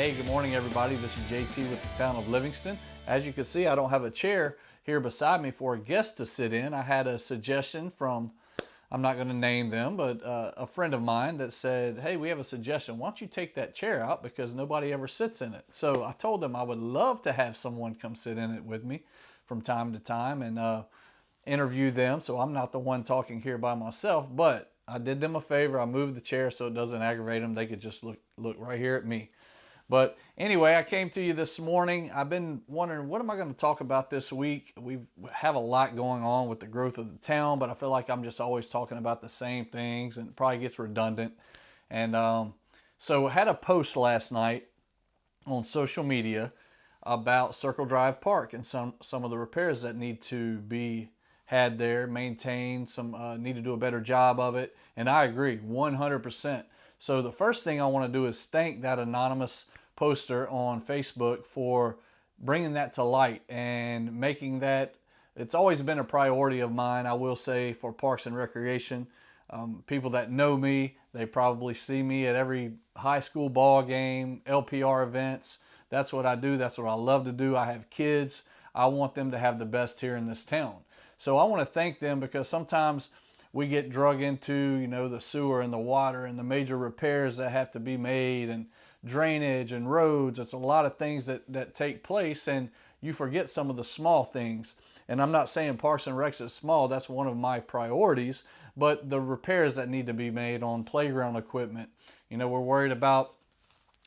Hey, good morning everybody. This is JT with the town of Livingston. As you can see, I don't have a chair here beside me for a guest to sit in. I had a suggestion from, I'm not going to name them, but a friend of mine that said, hey, we have a suggestion. Why don't you take that chair out because nobody ever sits in it? So I told them I would love to have someone come sit in it with me from time to time and interview them. So I'm not the one talking here by myself, but I did them a favor. I moved the chair so it doesn't aggravate them. They could just look right here at me. But anyway, I came to you this morning. I've been wondering, what am I going to talk about this week? We have a lot going on with the growth of the town, but I feel like I'm just always talking about the same things and it probably gets redundant. And so I had a post last night on social media about Circle Drive Park and some of the repairs that need to be had there, maintained, need to do a better job of it. And I agree 100%. So the first thing I want to do is thank that anonymous poster on Facebook for bringing that to light and making that. It's always been a priority of mine, I will say, for Parks and Recreation. People that know me, they probably see me at every high school ball game, LPR events. That's what I do. That's what I love to do. I have kids. I want them to have the best here in this town. So I want to thank them because sometimes we get drug into, the sewer and the water and the major repairs that have to be made and drainage and roads. It's a lot of things that take place and you forget some of the small things. And I'm not saying Parks and Recs is small. That's one of my priorities. But the repairs that need to be made on playground equipment, we're worried about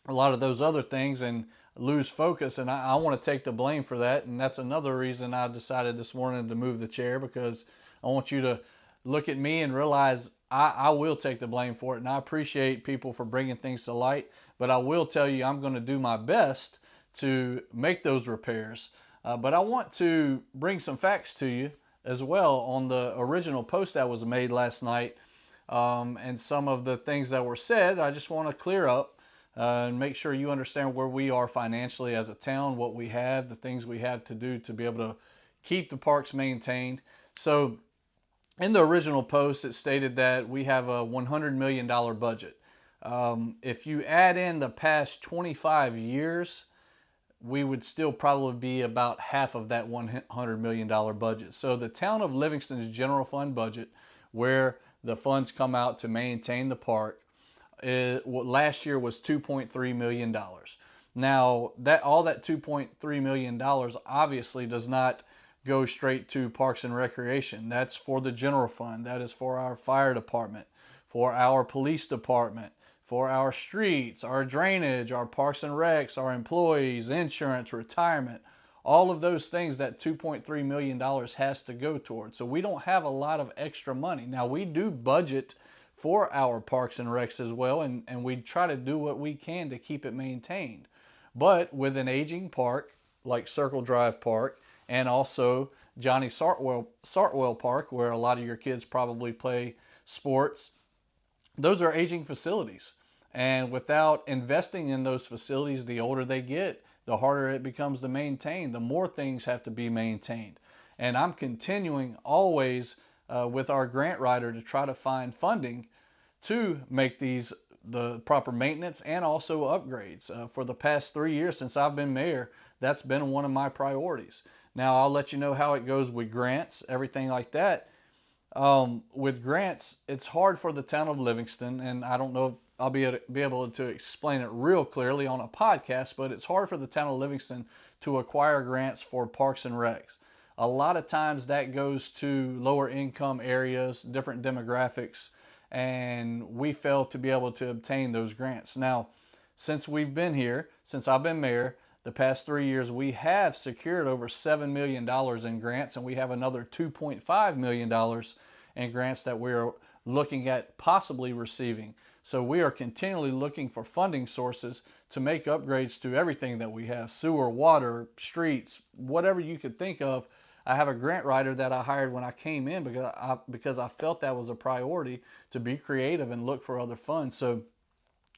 a lot of those other things and lose focus. And I want to take the blame for that. And that's another reason I decided this morning to move the chair, because I want you to look at me and realize I will take the blame for it. And I appreciate people for bringing things to light, but I will tell you I'm going to do my best to make those repairs. But I want to bring some facts to you as well on the original post that was made last night, and some of the things that were said. I just want to clear up and make sure you understand where we are financially as a town, what we have, the things we have to do to be able to keep the parks maintained. So in the original post, it stated that we have a $100 million budget. If you add in the past 25 years, we would still probably be about half of that $100 million budget. So the town of Livingston's general fund budget, where the funds come out to maintain the park, last year was $2.3 million. Now, all that $2.3 million obviously does not go straight to Parks and Recreation. That's for the general fund. That is for our fire department, for our police department, for our streets, our drainage, our Parks and Recs, our employees, insurance, retirement, all of those things. That $2.3 million has to go towards. So we don't have a lot of extra money. Now, we do budget for our Parks and Recs as well, and we try to do what we can to keep it maintained. But with an aging park like Circle Drive Park, and also Johnny Sartwell Park, where a lot of your kids probably play sports, those are aging facilities. And without investing in those facilities, the older they get, the harder it becomes to maintain. The more things have to be maintained. And I'm continuing always with our grant writer to try to find funding to make the proper maintenance and also upgrades. For the past 3 years since I've been mayor, that's been one of my priorities. Now, I'll let you know how it goes with grants, everything like that. With grants, it's hard for the town of Livingston, and I don't know if I'll be able to explain it real clearly on a podcast, but it's hard for the town of Livingston to acquire grants for Parks and Recs. A lot of times that goes to lower income areas, different demographics, and we fail to be able to obtain those grants. Now, since we've been here, since I've been mayor, the past 3 years, we have secured over $7 million in grants, and we have another $2.5 million in grants that we're looking at possibly receiving. So we are continually looking for funding sources to make upgrades to everything that we have: sewer, water, streets, whatever you could think of. I have a grant writer that I hired when I came in because I felt that was a priority, to be creative and look for other funds. So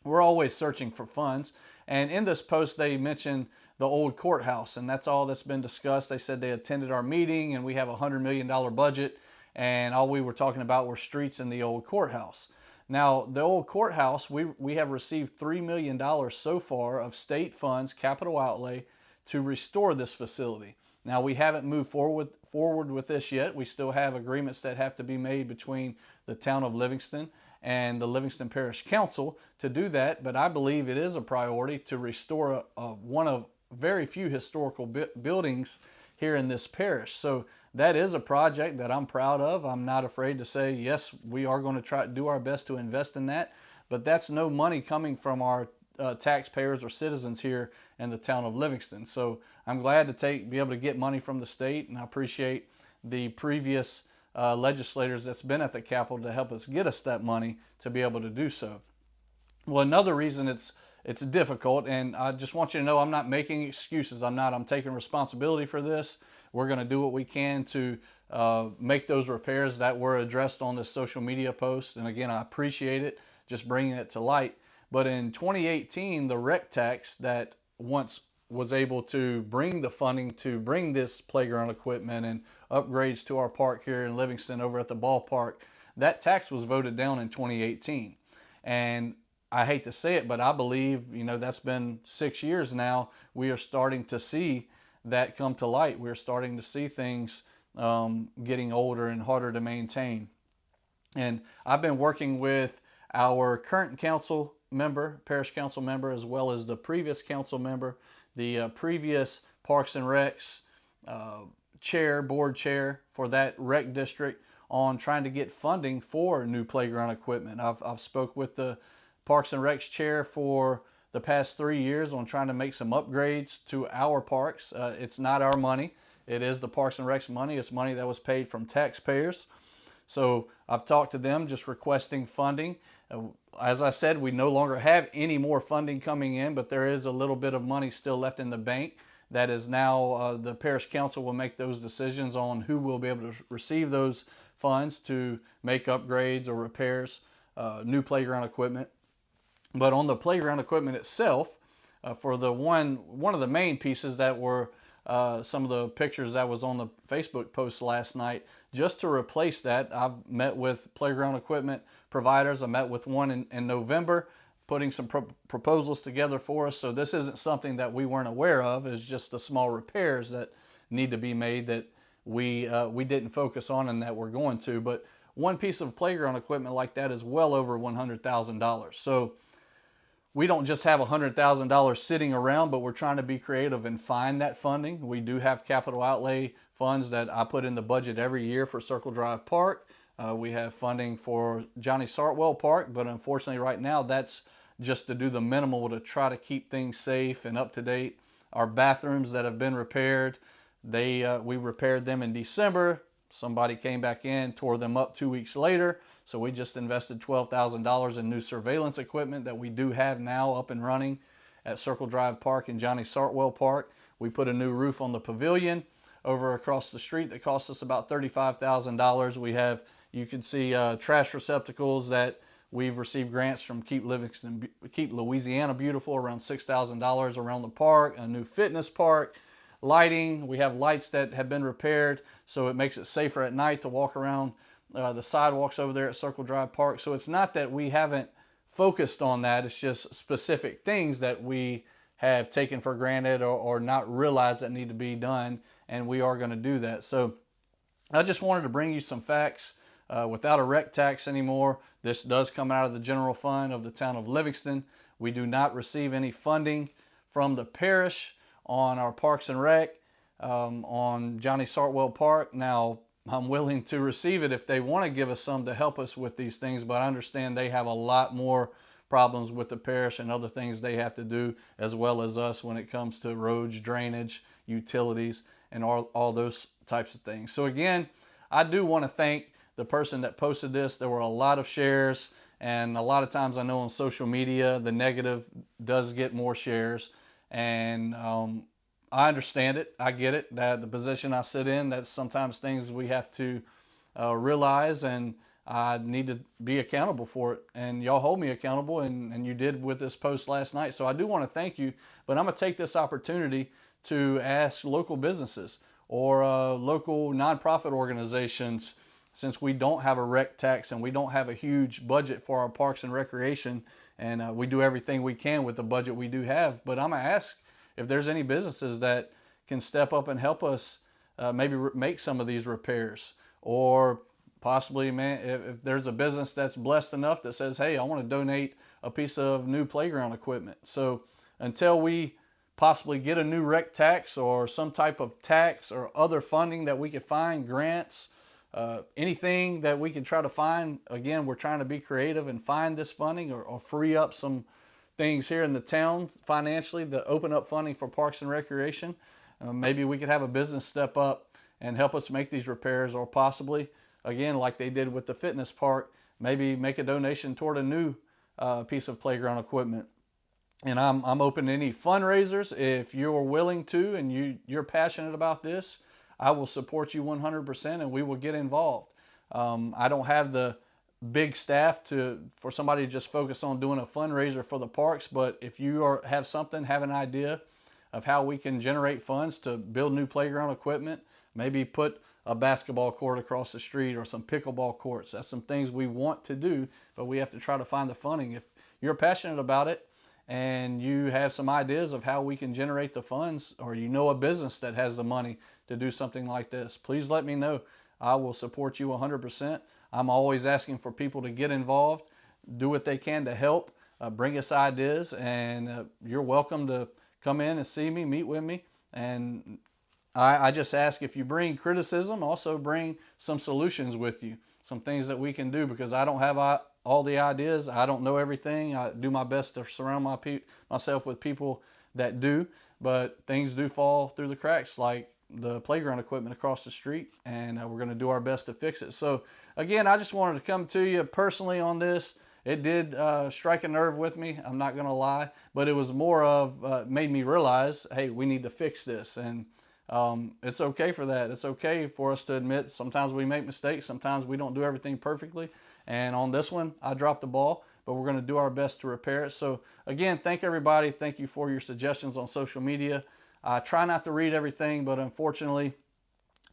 we're always searching for funds. And in this post, they mentioned the old courthouse, and that's all that's been discussed. They said they attended our meeting, and we have a $100 million budget, and all we were talking about were streets in the old courthouse. Now, the old courthouse, we have received $3 million so far of state funds, capital outlay, to restore this facility. Now, we haven't moved forward with this yet. We still have agreements that have to be made between the town of Livingston and the Livingston Parish Council to do that, but I believe it is a priority to restore one of very few historical buildings here in this parish. So that is a project that I'm proud of. I'm not afraid to say, yes, we are going to try to do our best to invest in that, but that's no money coming from our taxpayers or citizens here in the town of Livingston. So I'm glad to be able to get money from the state, and I appreciate the previous legislators that's been at the Capitol to help us get us that money to be able to do so. Well, another reason it's difficult, and I just want you to know I'm not making excuses. I'm taking responsibility for this. We're going to do what we can to make those repairs that were addressed on this social media post. And again, I appreciate it, just bringing it to light. But in 2018, the rec tax that once was able to bring the funding to bring this playground equipment and upgrades to our park here in Livingston over at the ballpark, that tax was voted down in 2018. And I hate to say it, but I believe, that's been 6 years now. We are starting to see that come to light. We're starting to see things getting older and harder to maintain. And I've been working with our current parish council member, as well as the previous council member, the previous Parks and Recs board chair for that rec district, on trying to get funding for new playground equipment. I've spoke with the Parks and Recs chair for the past 3 years on trying to make some upgrades to our parks. It's not our money. It is the Parks and Recs money. It's money that was paid from taxpayers. So I've talked to them just requesting funding. As I said, we no longer have any more funding coming in, but there is a little bit of money still left in the bank. That is now the parish council will make those decisions on who will be able to receive those funds to make upgrades or repairs, new playground equipment. But on the playground equipment itself, for the one of the main pieces that were some of the pictures that was on the Facebook post last night, just to replace that, I've met with playground equipment providers. I met with one in November, putting some proposals together for us. So this isn't something that we weren't aware of. It's just the small repairs that need to be made that we didn't focus on and that we're going to. But one piece of playground equipment like that is well over $100,000. So we don't just have $100,000 sitting around, but we're trying to be creative and find that funding. We do have capital outlay funds that I put in the budget every year for Circle Drive Park. We have funding for Johnny Sartwell Park, but unfortunately right now that's just to do the minimal to try to keep things safe and up to date. Our bathrooms that have been repaired, we repaired them in December. Somebody came back in, tore them up 2 weeks later. So we just invested $12,000 in new surveillance equipment that we do have now up and running at Circle Drive Park and Johnny Sartwell Park. We put a new roof on the pavilion over across the street that cost us about $35,000. We have, you can see trash receptacles that we've received grants from Keep Louisiana Beautiful, around $6,000 around the park, a new fitness park, lighting. We have lights that have been repaired, so it makes it safer at night to walk around the sidewalks over there at Circle Drive Park. So it's not that we haven't focused on that. It's just specific things that we have taken for granted or not realized that need to be done, and we are going to do that. So I just wanted to bring you some facts. Without a rec tax anymore, this does come out of the general fund of the town of Livingston. We do not receive any funding from the parish on our Parks and Rec, on Johnny Sartwell Park. Now, I'm willing to receive it if they want to give us some to help us with these things, but I understand they have a lot more problems with the parish and other things they have to do, as well as us, when it comes to roads, drainage, utilities, and all those types of things. So again, I do want to thank the person that posted this. There were a lot of shares, and a lot of times I know on social media the negative does get more shares, and I understand it. I get it, that the position I sit in, that's sometimes things we have to realize, and I need to be accountable for it. And y'all hold me accountable, and you did with this post last night. So I do want to thank you, but I'm going to take this opportunity to ask local businesses or local nonprofit organizations since we don't have a rec tax and we don't have a huge budget for our parks and recreation, and we do everything we can with the budget we do have. But I'm gonna ask if there's any businesses that can step up and help us maybe make some of these repairs, or possibly, man, if there's a business that's blessed enough that says, hey, I want to donate a piece of new playground equipment. So until we possibly get a new rec tax or some type of tax or other funding that we could find, grants, anything that we can try to find, again, we're trying to be creative and find this funding, or free up some things here in the town financially to open up funding for parks and recreation. Maybe we could have a business step up and help us make these repairs, or possibly, again, like they did with the fitness park, maybe make a donation toward a new piece of playground equipment. And I'm open to any fundraisers. If you're willing to and you're passionate about this, I will support you 100%, and we will get involved. I don't have the big staff for somebody to just focus on doing a fundraiser for the parks, but if you have an idea of how we can generate funds to build new playground equipment, maybe put a basketball court across the street or some pickleball courts. That's some things we want to do, but we have to try to find the funding. If you're passionate about it and you have some ideas of how we can generate the funds, or you know a business that has the money to do something like this, please let me know. I will support you 100%. I'm always asking for people to get involved, do what they can to help, bring us ideas, and you're welcome to come in and see me, meet with me. And I just ask, if you bring criticism, also bring some solutions with you, some things that we can do, because I don't have all the ideas. I don't know everything. I do my best to surround myself with people that do, but things do fall through the cracks, like the playground equipment across the street, and we're going to do our best to fix it. So again, I just wanted to come to you personally on this. It did strike a nerve with me, I'm not going to lie, but it was more of made me realize, hey, we need to fix this. And it's okay for that. It's okay for us to admit sometimes we make mistakes, sometimes we don't do everything perfectly. And on this one, I dropped the ball, but we're going to do our best to repair it. So again, thank everybody. Thank you for your suggestions on social media. I try not to read everything, but unfortunately,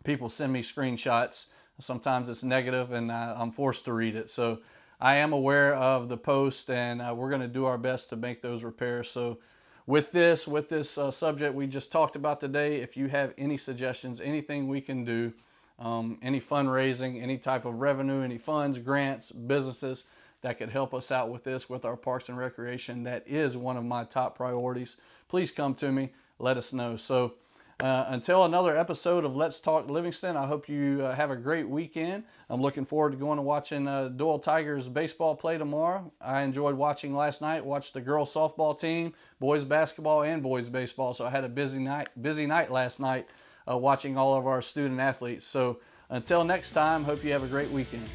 people send me screenshots. Sometimes it's negative, and I'm forced to read it. So I am aware of the post, and we're going to do our best to make those repairs. So with this subject we just talked about today, if you have any suggestions, anything we can do, any fundraising, any type of revenue, any funds, grants, businesses that could help us out with this, with our parks and recreation, that is one of my top priorities. Please come to me, let us know. So until another episode of Let's Talk Livingston, I hope you have a great weekend. I'm looking forward to going and watching Doyle Tigers baseball play tomorrow. I enjoyed watching last night, watched the girls softball team, boys basketball, and boys baseball. So I had a busy night last night watching all of our student athletes. So until next time, hope you have a great weekend.